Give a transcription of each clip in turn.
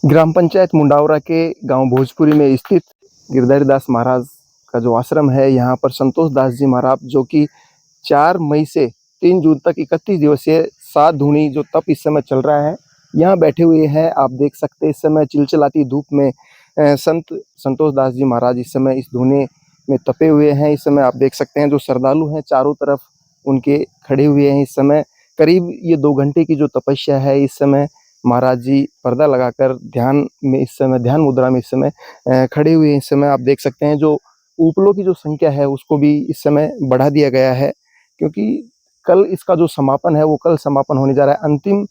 ग्राम पंचायत मुंडावरा के गांव भोजपुरी में स्थित गिरधारी दास महाराज का जो आश्रम है, यहाँ पर संतोष दास जी महाराज जो कि 4 मई से 3 जून तक 31 दिवसीय 7 धूनी जो तप इस समय चल रहा है, यहाँ बैठे हुए हैं। आप देख सकते हैं इस समय चिलचिलाती धूप में संत संतोष दास जी महाराज इस समय इस धूने में तपे हुए हैं। इस समय आप देख सकते हैं जो श्रद्धालु हैं चारों तरफ उनके खड़े हुए हैं। इस समय करीब ये 2 घंटे की जो तपस्या है, इस समय महाराज जी पर्दा लगाकर ध्यान में इस समय ध्यान मुद्रा में इस समय खड़े हुए हैं। इस समय आप देख सकते हैं जो उपलों की जो संख्या है उसको भी इस समय बढ़ा दिया गया है, क्योंकि कल इसका जो समापन है वो कल समापन होने जा रहा है। अंतिम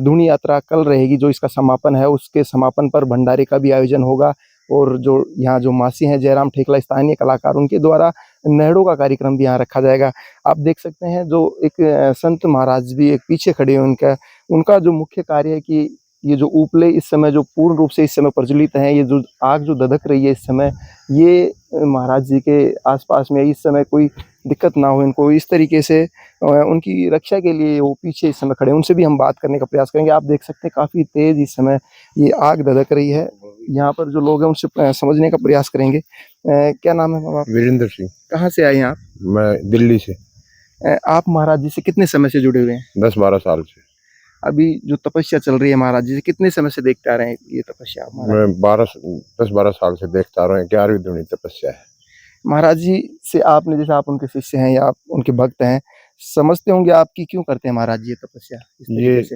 धूनी यात्रा कल रहेगी, जो इसका समापन है उसके समापन पर भंडारे का भी आयोजन होगा। और जो यहाँ जो मासी हैं जयराम ठेकला स्थानीय कलाकार, उनके द्वारा नेहड़ों का कार्यक्रम भी यहाँ रखा जाएगा। आप देख सकते हैं जो एक संत महाराज भी एक पीछे खड़े हैं। उनका जो मुख्य कार्य है कि ये जो उपले इस समय जो पूर्ण रूप से इस समय प्रज्वलित हैं, ये जो आग जो दधक रही है इस समय, ये महाराज जी के आसपास में इस समय कोई दिक्कत ना हो इनको, इस तरीके से उनकी रक्षा के लिए वो पीछे इस समय खड़े हैं। उनसे भी हम बात करने का प्रयास करेंगे। आप देख सकते हैं काफ़ी तेज़ इस समय ये आग दधक रही है। यहाँ पर जो लोग हैं उनसे समझने का प्रयास करेंगे। क्या नाम है बाबा? वीरेंद्र सिंह। कहाँ से आए हैं आप? मैं दिल्ली से। आप महाराज जी से कितने समय से जुड़े हुए हैं? 10-12 साल से। अभी जो तपस्या चल रही है महाराज जी से कितने समय से देखते आ रहे हैं ये तपस्या? मैं 10-12 साल से देखता आ रहा हूँ। 11वीं धूनी तपस्या है। महाराज जी से आपने, जैसे आप उनके शिष्य हैं या आप उनके भक्त हैं, समझते होंगे आपकी क्यों करते हैं महाराज जी ये तपस्या इस तरीके से?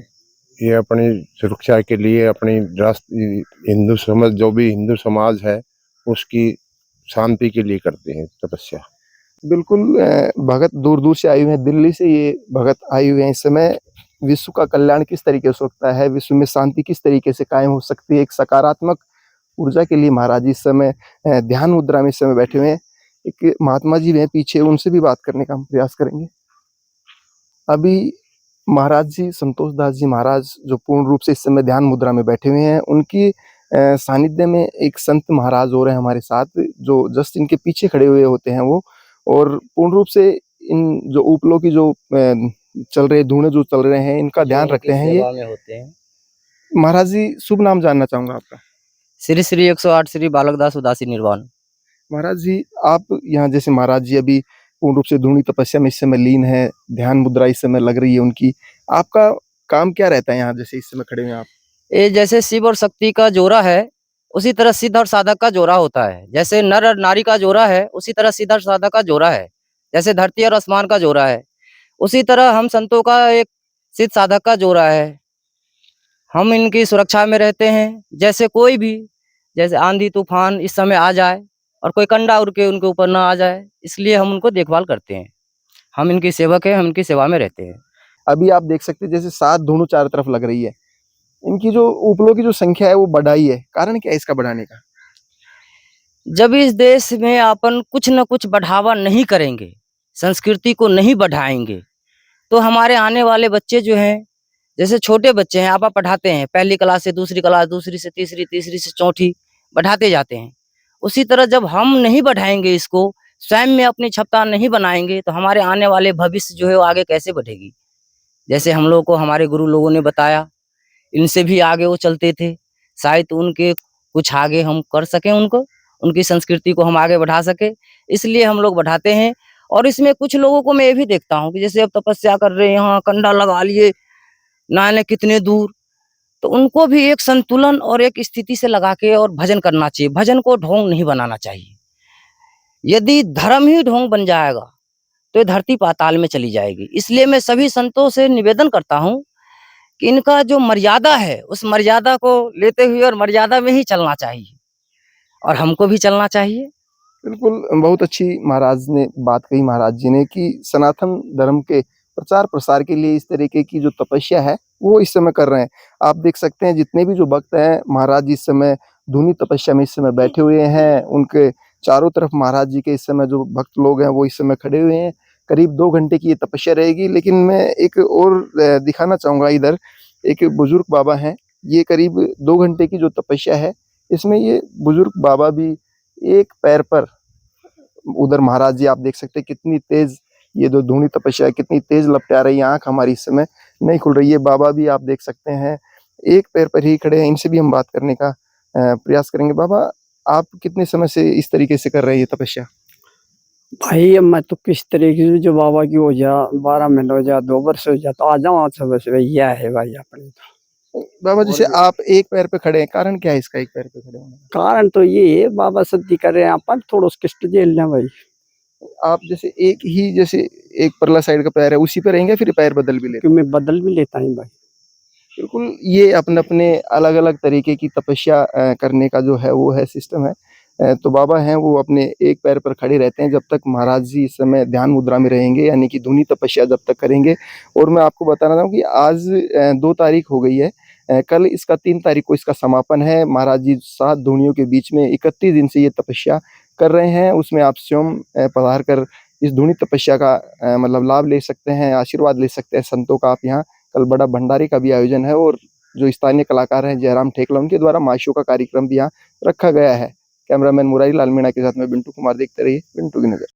ये अपनी सुरक्षा के लिए, अपनी हिंदू समाज जो भी हिंदू समाज है उसकी शांति के लिए करते हैं तपस्या। बिल्कुल। भगत दूर दूर से आए हुए हैं, दिल्ली से ये भगत आए हुए हैं। इस समय विश्व का कल्याण किस तरीके से हो सकता है, विश्व में शांति किस तरीके से कायम हो सकती है, एक सकारात्मक ऊर्जा के लिए महाराज जी इस समय ध्यान मुद्रा में इस समय बैठे हुए हैं। एक महात्मा जी हैं पीछे, उनसे भी बात करने का हम प्रयास करेंगे। अभी महाराज जी संतोष दास जी महाराज जो पूर्ण रूप से इस समय ध्यान मुद्रा में बैठे हुए हैं, उनकी सानिध्य में एक संत महाराज हो रहे हैं हमारे साथ, जो जस्ट इनके पीछे खड़े हुए होते हैं वो। और पूर्ण रूप से इन जो उपलों की जो चल रहे धुएं जो चल रहे हैं, इनका ध्यान रखते हैं ये होते हैं। महाराज जी। शुभ नाम जानना चाहूंगा आपका? श्री श्री 108 श्री बालकदास उदासी निर्वाण। महाराज जी आप यहाँ, जैसे महाराज जी अभी पूर्ण रूप से धूनी तपस्या में इस समय लीन है, ध्यान मुद्रा इस समय लग रही है उनकी, आपका काम क्या रहता है यहाँ, जैसे इस समय खड़े हुए हैं आप? ये जैसे शिव और शक्ति का जोड़ा है, उसी तरह सिद्ध और साधक का जोड़ा होता है। जैसे नर और नारी का जोड़ा है, उसी तरह सिद्ध और साधक का जोड़ा है। जैसे धरती और आसमान का जोड़ा है, उसी तरह हम संतों का एक सिद्ध साधक का जोड़ा है। हम इनकी सुरक्षा में रहते हैं। जैसे कोई भी, जैसे आंधी तूफान इस समय आ जाए और कोई कंडा उड़ के उनके ऊपर ना आ जाए, इसलिए हम उनको देखभाल करते हैं। हम इनकी सेवक हैं, हम इनकी सेवा में रहते हैं। अभी आप देख सकते हैं जैसे 7 धुनु चारों तरफ लग रही है, इनकी जो उपलों की जो संख्या है वो बढ़ाई है। कारण क्या है इसका बढ़ाने का? जब इस देश में अपन कुछ न कुछ बढ़ावा नहीं करेंगे, संस्कृति को नहीं बढ़ाएंगे, तो हमारे आने वाले बच्चे जो हैं, जैसे छोटे बच्चे हैं, आप पढ़ाते हैं पहली क्लास से दूसरी क्लास, दूसरी से तीसरी, तीसरी से चौथी, बढ़ाते जाते हैं। उसी तरह जब हम नहीं बढ़ाएंगे इसको, स्वयं में अपनी क्षमता नहीं बनाएंगे, तो हमारे आने वाले भविष्य जो है वो आगे कैसे बढ़ेगी। जैसे हम लोग को हमारे गुरु लोगों ने बताया, इनसे भी आगे वो चलते थे, शायद उनके कुछ आगे हम कर सकें, उनको उनकी संस्कृति को हम आगे बढ़ा सके, इसलिए हम लोग बढ़ाते हैं। और इसमें कुछ लोगों को मैं ये भी देखता हूँ कि जैसे अब तपस्या कर रहे हैं, यहाँ कंडा लगा लिए ना जाने कितने दूर, तो उनको भी एक संतुलन और एक स्थिति से लगा के और भजन करना चाहिए। भजन को ढोंग नहीं बनाना चाहिए। यदि धर्म ही ढोंग बन जाएगा तो ये धरती पाताल में चली जाएगी। इसलिए मैं सभी संतों से निवेदन करता हूँ कि इनका जो मर्यादा है, उस मर्यादा को लेते हुए और मर्यादा में ही चलना चाहिए, और हमको भी चलना चाहिए। बिल्कुल, बहुत अच्छी महाराज ने बात कही महाराज जी ने कि सनातन धर्म के प्रचार प्रसार के लिए इस तरीके की जो तपस्या है वो इस समय कर रहे हैं। आप देख सकते हैं जितने भी जो भक्त हैं, महाराज जी इस समय धूनी तपस्या में इस समय बैठे हुए हैं। उनके चारों तरफ महाराज जी के इस समय जो भक्त लोग हैं वो इस समय खड़े हुए हैं। करीब 2 घंटे की ये तपस्या रहेगी। लेकिन मैं एक और दिखाना चाहूँगा, इधर एक बुजुर्ग बाबा हैं। ये करीब 2 घंटे की जो तपस्या है, इसमें ये बुजुर्ग बाबा भी एक पैर पर, उधर महाराज जी आप देख सकते हैं कितनी तेज ये जो धूनी तपस्या है, कितनी तेज लपटा रही है। आंख हमारी इस समय नहीं खुल रही है। बाबा भी आप देख सकते हैं एक पैर पर ही खड़े हैं, इनसे भी हम बात करने का प्रयास करेंगे। बाबा, आप कितने समय से इस तरीके से कर रहे हैं ये तपस्या? भाई अब मैं तो किस तरीके से जो बाबा की हो जा 12 महीने हो जा 2 वर्ष हो जा तो आ जाऊँ आज सुबह से यह है भाई अपने तो। बाबा, जैसे आप एक पैर पे खड़े हैं, कारण क्या है इसका एक पैर पे खड़े होने का? कारण तो ये है बाबा सद्दी कर रहे हैं अपन थोड़ा कष्ट झेल लें भाई। आप जैसे एक परला साइड का पैर है उसी पे रहेंगे, फिर पैर बदल भी लेते कि मैं बदल भी लेता हूँ भाई। हैं? बिल्कुल, ये अपने अपने अलग अलग तरीके की तपस्या करने का जो है वो है सिस्टम है। तो बाबा हैं वो अपने एक पैर पर खड़े रहते हैं जब तक महाराज जी इस समय ध्यान मुद्रा में रहेंगे, यानी कि धुनी तपस्या जब तक करेंगे। और मैं आपको बताना चाहूँ कि आज 2 तारीख हो गई है, कल इसका 3 तारीख को इसका समापन है। महाराज जी 7 धुनियों के बीच में 31 दिन से ये तपस्या कर रहे हैं, उसमें आप स्वयं पधार कर इस धुनी तपस्या का मतलब लाभ ले सकते हैं, आशीर्वाद ले सकते हैं संतों का। आप यहाँ कल बड़ा भंडारे का भी आयोजन है और जो स्थानीय कलाकार हैं जयराम ठेकला, उनके द्वारा माशो का कार्यक्रम भी यहाँ रखा गया है। कैमरामैन मुरारी लाल मीणा के साथ में बिंटू कुमार, देखते रहिए बिंटू की नज़र।